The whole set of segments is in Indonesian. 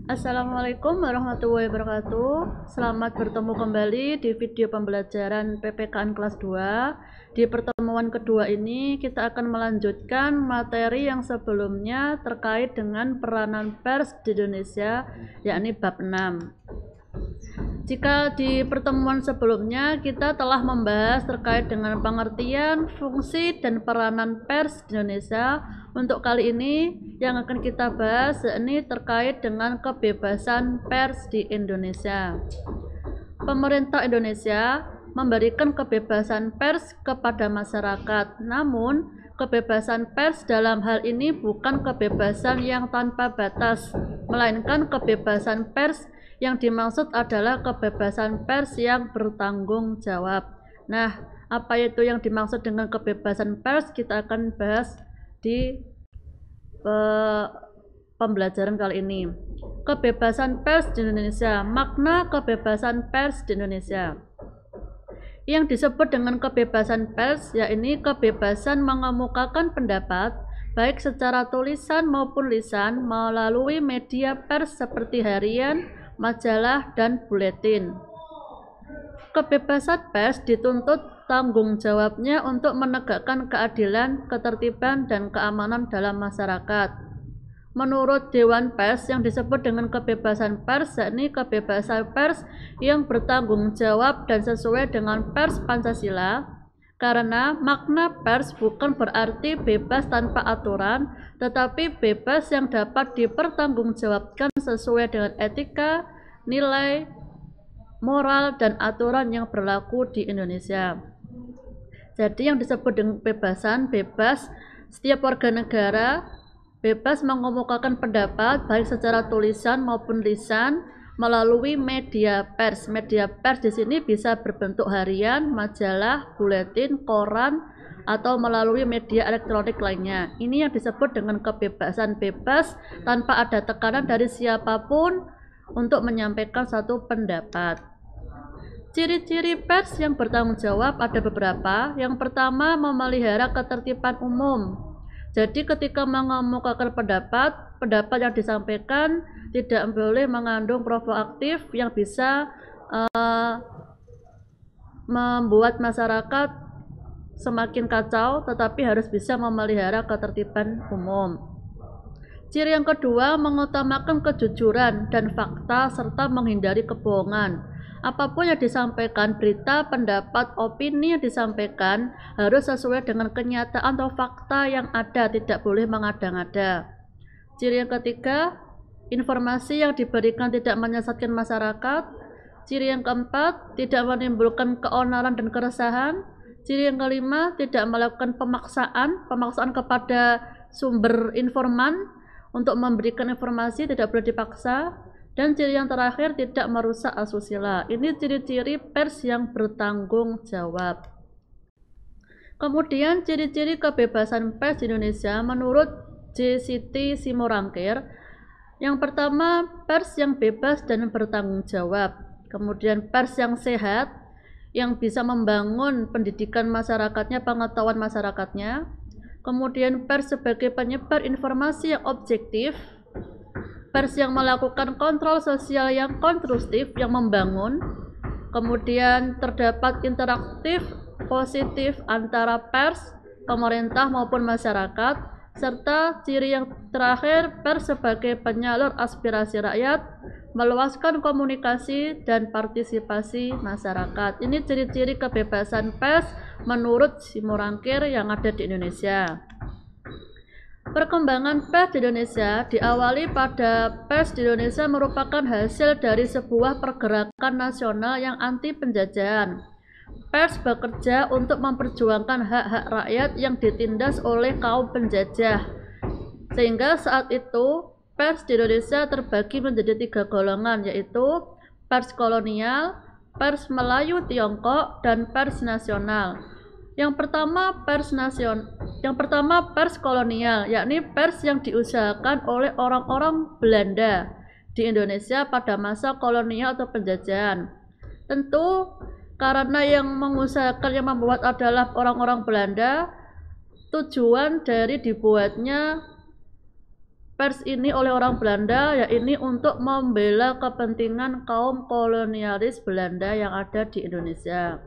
Assalamualaikum warahmatullahi wabarakatuh. Selamat bertemu kembali di video pembelajaran PPKN kelas 2. Di pertemuan kedua ini kita akan melanjutkan materi yang sebelumnya terkait dengan peranan pers di Indonesia, yakni bab 6. Jika di pertemuan sebelumnya kita telah membahas terkait dengan pengertian, fungsi, dan peranan pers di Indonesia, untuk kali ini yang akan kita bahas ini terkait dengan kebebasan pers di Indonesia. Pemerintah Indonesia memberikan kebebasan pers kepada masyarakat, namun kebebasan pers dalam hal ini bukan kebebasan yang tanpa batas, melainkan kebebasan pers yang dimaksud adalah kebebasan pers yang bertanggung jawab. Nah, apa itu yang dimaksud dengan kebebasan pers? Kita akan bahas di pembelajaran kali ini. Kebebasan pers di Indonesia. Makna kebebasan pers di Indonesia. Yang disebut dengan kebebasan pers, yaitu kebebasan mengemukakan pendapat baik secara tulisan maupun lisan melalui media pers seperti harian, majalah, dan buletin. Kebebasan pers dituntut tanggung jawabnya untuk menegakkan keadilan, ketertiban, dan keamanan dalam masyarakat. Menurut Dewan Pers, yang disebut dengan kebebasan pers, yakni kebebasan pers yang bertanggung jawab dan sesuai dengan pers Pancasila, karena makna pers bukan berarti bebas tanpa aturan, tetapi bebas yang dapat dipertanggungjawabkan sesuai dengan etika, nilai, moral, dan aturan yang berlaku di Indonesia. Jadi yang disebut dengan kebebasan, bebas setiap warga negara bebas mengemukakan pendapat baik secara tulisan maupun lisan melalui media pers. Media pers di sini bisa berbentuk harian, majalah, buletin, koran, atau melalui media elektronik lainnya. Ini yang disebut dengan kebebasan bebas tanpa ada tekanan dari siapapun untuk menyampaikan satu pendapat. Ciri-ciri pers yang bertanggung jawab ada beberapa. Yang pertama, memelihara ketertiban umum. Jadi ketika mengemukakan pendapat yang disampaikan tidak boleh mengandung provokatif yang bisa membuat masyarakat semakin kacau, tetapi harus bisa memelihara ketertiban umum. Ciri yang kedua, mengutamakan kejujuran dan fakta serta menghindari kebohongan. Apapun yang disampaikan, berita, pendapat, opini yang disampaikan harus sesuai dengan kenyataan atau fakta yang ada, tidak boleh mengada-ngada. Ciri yang ketiga, informasi yang diberikan tidak menyesatkan masyarakat. Ciri yang keempat, tidak menimbulkan keonaran dan keresahan. Ciri yang kelima, tidak melakukan pemaksaan kepada sumber informan untuk memberikan informasi, tidak boleh dipaksa. Dan ciri yang terakhir, tidak merusak asusila. Ini ciri-ciri pers yang bertanggung jawab. Kemudian ciri-ciri kebebasan pers di Indonesia menurut J. Siti Simorangkir. Yang pertama, pers yang bebas dan bertanggung jawab. Kemudian pers yang sehat, yang bisa membangun pendidikan masyarakatnya, pengetahuan masyarakatnya. Kemudian pers sebagai penyebar informasi yang objektif. Pers yang melakukan kontrol sosial yang konstruktif, yang membangun. Kemudian terdapat interaktif positif antara pers, pemerintah maupun masyarakat. Serta ciri yang terakhir, pers sebagai penyalur aspirasi rakyat, meluaskan komunikasi dan partisipasi masyarakat. Ini ciri-ciri kebebasan pers menurut Simorangkir yang ada di Indonesia. Perkembangan pers di Indonesia diawali pada pers di Indonesia merupakan hasil dari sebuah pergerakan nasional yang anti penjajahan. Pers bekerja untuk memperjuangkan hak-hak rakyat yang ditindas oleh kaum penjajah. Sehingga saat itu pers di Indonesia terbagi menjadi 3 golongan, yaitu pers kolonial, pers Melayu Tiongkok, dan pers nasional. Yang pertama pers kolonial, yakni pers yang diusahakan oleh orang-orang Belanda di Indonesia pada masa kolonial atau penjajahan. Tentu karena yang mengusahakan, yang membuat adalah orang-orang Belanda, tujuan dari dibuatnya pers ini oleh orang Belanda, yakni untuk membela kepentingan kaum kolonialis Belanda yang ada di Indonesia.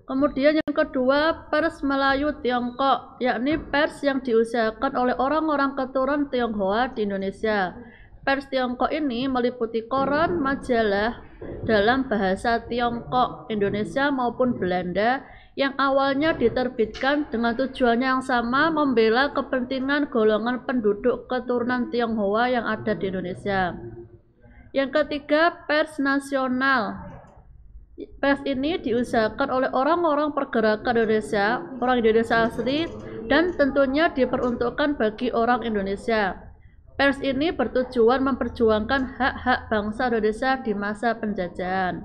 Kemudian yang kedua, pers Melayu Tiongkok, yakni pers yang diusahakan oleh orang-orang keturunan Tionghoa di Indonesia. Pers Tiongkok ini meliputi koran, majalah dalam bahasa Tiongkok, Indonesia maupun Belanda yang awalnya diterbitkan dengan tujuannya yang sama, membela kepentingan golongan penduduk keturunan Tionghoa yang ada di Indonesia. Yang ketiga, pers nasional. Pers ini diusahakan oleh orang-orang pergerakan Indonesia, orang Indonesia asli, dan tentunya diperuntukkan bagi orang Indonesia. Pers ini bertujuan memperjuangkan hak-hak bangsa Indonesia di masa penjajahan.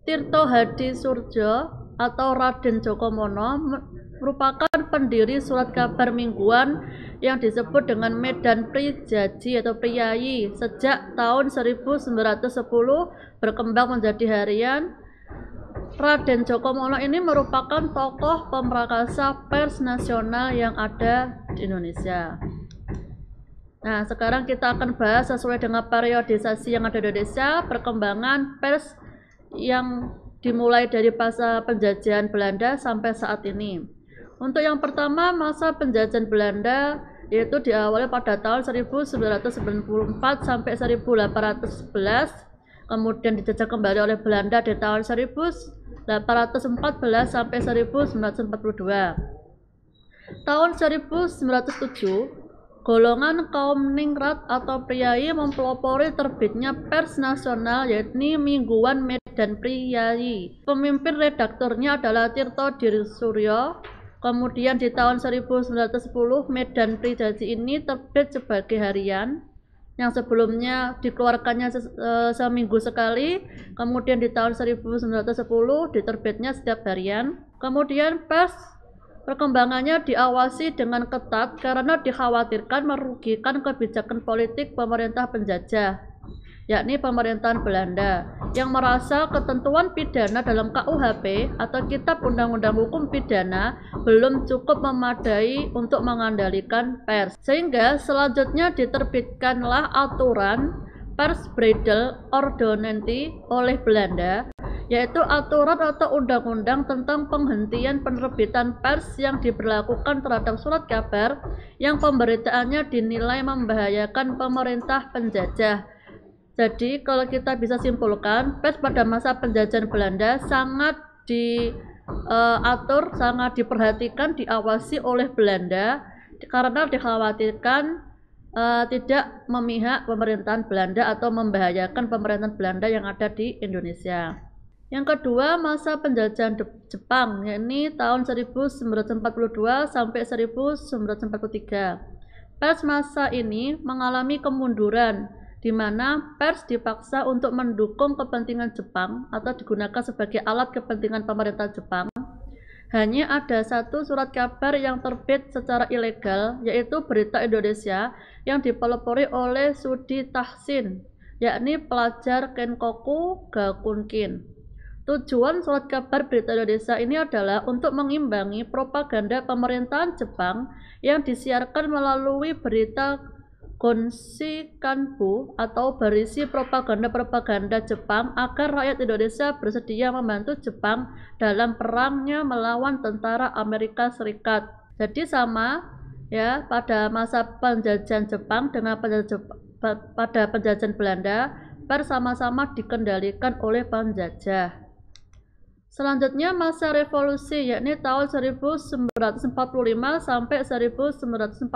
Tirto Hadi Surjo atau Raden Djokomono merupakan pendiri surat kabar mingguan yang disebut dengan Medan Prijaji atau Priyayi sejak tahun 1910 berkembang menjadi harian. Raden Djokomono ini merupakan tokoh pemrakasa pers nasional yang ada di Indonesia. Nah, sekarang kita akan bahas sesuai dengan periodisasi yang ada di Indonesia, perkembangan pers yang dimulai dari masa penjajahan Belanda sampai saat ini. Untuk yang pertama, masa penjajahan Belanda yaitu diawali pada tahun 1994 sampai 1811, kemudian dijajah kembali oleh Belanda di tahun 1814 sampai 1942. Tahun 1907, golongan kaum ningrat atau priyayi mempelopori terbitnya pers nasional yakni Mingguan Medan Priyayi. Pemimpin redakturnya adalah Tirto Diri Suryo. Kemudian di tahun 1910 Medan Prijaji ini terbit sebagai harian yang sebelumnya dikeluarkannya seminggu sekali. Kemudian di tahun 1910 diterbitnya setiap harian. Kemudian pers perkembangannya diawasi dengan ketat karena dikhawatirkan merugikan kebijakan politik pemerintah penjajah, yakni pemerintahan Belanda, yang merasa ketentuan pidana dalam KUHP atau Kitab Undang-Undang Hukum Pidana belum cukup memadai untuk mengendalikan pers. Sehingga selanjutnya diterbitkanlah aturan Persbreedel Ordonnantie oleh Belanda, yaitu aturan atau undang-undang tentang penghentian penerbitan pers yang diberlakukan terhadap surat kabar yang pemberitaannya dinilai membahayakan pemerintah penjajah. Jadi kalau kita bisa simpulkan, pers pada masa penjajahan Belanda sangat diatur, sangat diperhatikan, diawasi oleh Belanda karena dikhawatirkan tidak memihak pemerintahan Belanda atau membahayakan pemerintahan Belanda yang ada di Indonesia. Yang kedua, masa penjajahan Jepang, yakni tahun 1942 sampai 1943. Pers masa ini mengalami kemunduran, di mana pers dipaksa untuk mendukung kepentingan Jepang atau digunakan sebagai alat kepentingan pemerintah Jepang. Hanya ada satu surat kabar yang terbit secara ilegal, yaitu Berita Indonesia yang dipelopori oleh Sudi Tahsin, yakni pelajar Kenkoku Gakunkin. Tujuan surat kabar Berita Indonesia ini adalah untuk mengimbangi propaganda pemerintahan Jepang yang disiarkan melalui berita Gonshi Kanbu atau berisi propaganda-propaganda Jepang agar rakyat Indonesia bersedia membantu Jepang dalam perangnya melawan tentara Amerika Serikat. Jadi sama ya pada masa penjajahan Jepang dengan pada penjajahan Belanda, pers sama-sama dikendalikan oleh penjajah. Selanjutnya masa revolusi, yakni tahun 1945 sampai 1949,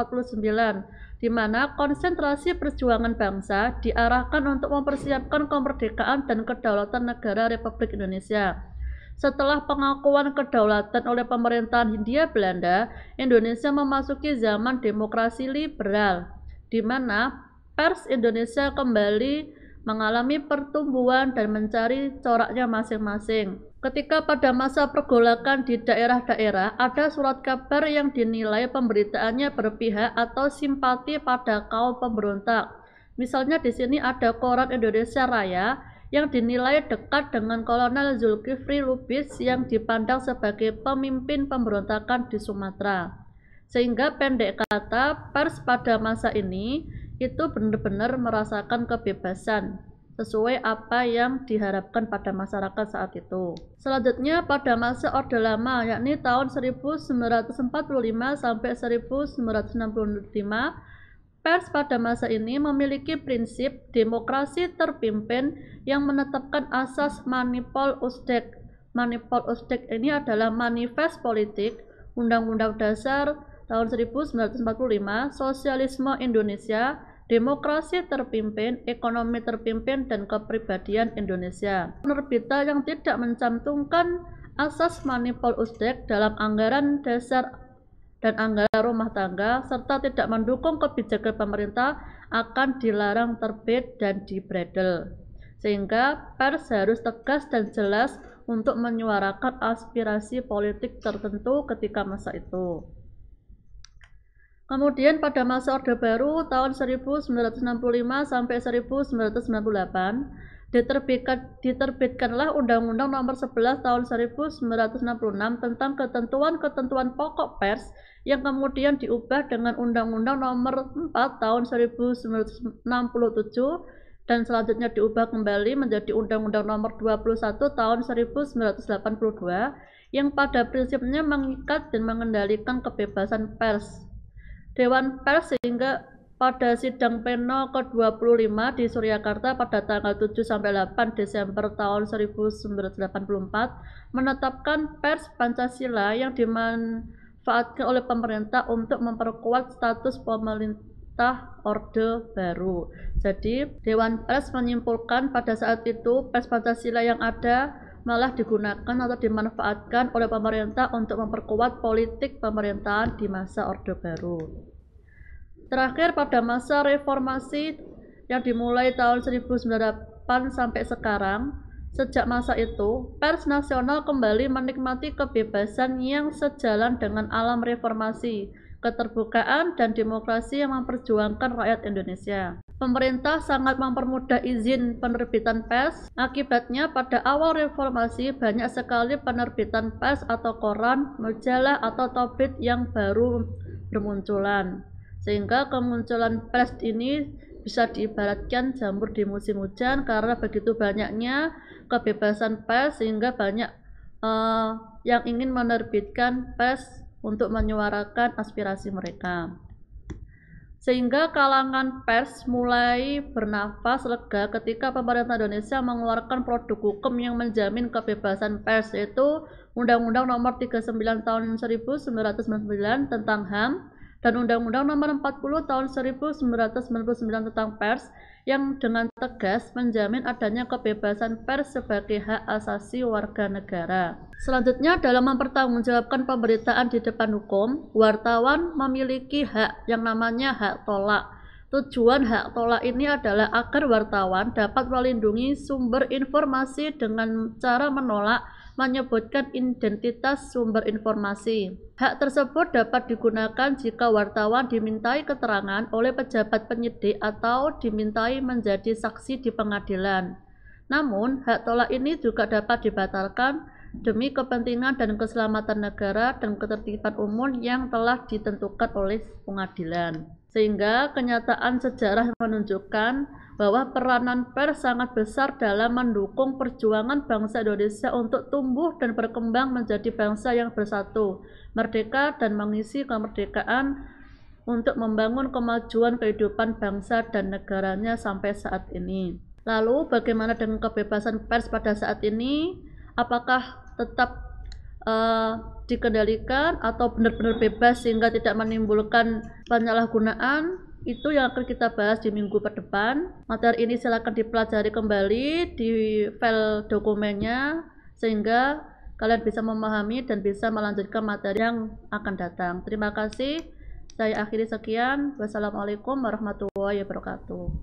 di mana konsentrasi perjuangan bangsa diarahkan untuk mempersiapkan kemerdekaan dan kedaulatan negara Republik Indonesia. Setelah pengakuan kedaulatan oleh pemerintahan Hindia Belanda, Indonesia memasuki zaman demokrasi liberal, di mana pers Indonesia kembali mengalami pertumbuhan dan mencari coraknya masing-masing. Ketika pada masa pergolakan di daerah-daerah ada surat kabar yang dinilai pemberitaannya berpihak atau simpati pada kaum pemberontak. Misalnya di sini ada koran Indonesia Raya yang dinilai dekat dengan Kolonel Zulkifli Lubis yang dipandang sebagai pemimpin pemberontakan di Sumatera. Sehingga pendek kata, pers pada masa ini itu benar-benar merasakan kebebasan sesuai apa yang diharapkan pada masyarakat saat itu. Selanjutnya pada masa Orde Lama, yakni tahun 1945 sampai 1965, pers pada masa ini memiliki prinsip demokrasi terpimpin yang menetapkan asas Manipol Uzdek. Manipol Uzdek ini adalah manifest politik Undang-Undang Dasar tahun 1945, Sosialisme Indonesia, Demokrasi terpimpin, ekonomi terpimpin, dan kepribadian Indonesia. Penerbitan yang tidak mencantumkan asas Manipol Uzdek dalam anggaran dasar dan anggaran rumah tangga, serta tidak mendukung kebijakan pemerintah akan dilarang terbit dan dibredel. Sehingga pers harus tegas dan jelas untuk menyuarakan aspirasi politik tertentu ketika masa itu. Kemudian pada masa Orde Baru tahun 1965 sampai 1998 diterbitkanlah Undang-Undang Nomor 11 tahun 1966 tentang ketentuan-ketentuan pokok pers yang kemudian diubah dengan Undang-Undang Nomor 4 tahun 1967 dan selanjutnya diubah kembali menjadi Undang-Undang Nomor 21 tahun 1982 yang pada prinsipnya mengikat dan mengendalikan kebebasan pers. Dewan Pers sehingga pada sidang pleno ke-25 di Suryakarta pada tanggal 7-8 Desember tahun 1984 menetapkan pers Pancasila yang dimanfaatkan oleh pemerintah untuk memperkuat status pemerintah Orde Baru. Jadi Dewan Pers menyimpulkan pada saat itu pers Pancasila yang ada malah digunakan atau dimanfaatkan oleh pemerintah untuk memperkuat politik pemerintahan di masa Orde Baru. Terakhir pada masa reformasi yang dimulai tahun 1998 sampai sekarang, sejak masa itu, pers nasional kembali menikmati kebebasan yang sejalan dengan alam reformasi, keterbukaan, dan demokrasi yang memperjuangkan rakyat Indonesia. Pemerintah sangat mempermudah izin penerbitan pers. Akibatnya pada awal reformasi banyak sekali penerbitan pers atau koran, majalah atau tabloid yang baru bermunculan. Sehingga kemunculan pers ini bisa diibaratkan jamur di musim hujan karena begitu banyaknya kebebasan pers sehingga banyak yang ingin menerbitkan pers untuk menyuarakan aspirasi mereka. Sehingga kalangan pers mulai bernafas lega ketika pemerintah Indonesia mengeluarkan produk hukum yang menjamin kebebasan pers, yaitu Undang-Undang Nomor 39 Tahun 1999 tentang HAM dan Undang-Undang Nomor 40 Tahun 1999 tentang pers yang dengan tegas menjamin adanya kebebasan pers sebagai hak asasi warga negara. Selanjutnya, dalam mempertanggungjawabkan pemberitaan di depan hukum, wartawan memiliki hak yang namanya hak tolak. Tujuan hak tolak ini adalah agar wartawan dapat melindungi sumber informasi dengan cara menolak menyebutkan identitas sumber informasi. Hak tersebut dapat digunakan jika wartawan dimintai keterangan oleh pejabat penyidik atau dimintai menjadi saksi di pengadilan. Namun, hak tolak ini juga dapat dibatalkan demi kepentingan dan keselamatan negara dan ketertiban umum yang telah ditentukan oleh pengadilan. Sehingga kenyataan sejarah menunjukkan bahwa peranan pers sangat besar dalam mendukung perjuangan bangsa Indonesia untuk tumbuh dan berkembang menjadi bangsa yang bersatu, merdeka, dan mengisi kemerdekaan untuk membangun kemajuan kehidupan bangsa dan negaranya sampai saat ini. Lalu bagaimana dengan kebebasan pers pada saat ini? Apakah tetap dikendalikan atau benar-benar bebas sehingga tidak menimbulkan penyalahgunaan? Itu yang akan kita bahas di minggu ke depan. Materi ini silakan dipelajari kembali di file dokumennya sehingga kalian bisa memahami dan bisa melanjutkan materi yang akan datang. Terima kasih. Saya akhiri sekian. Wassalamualaikum warahmatullahi wabarakatuh.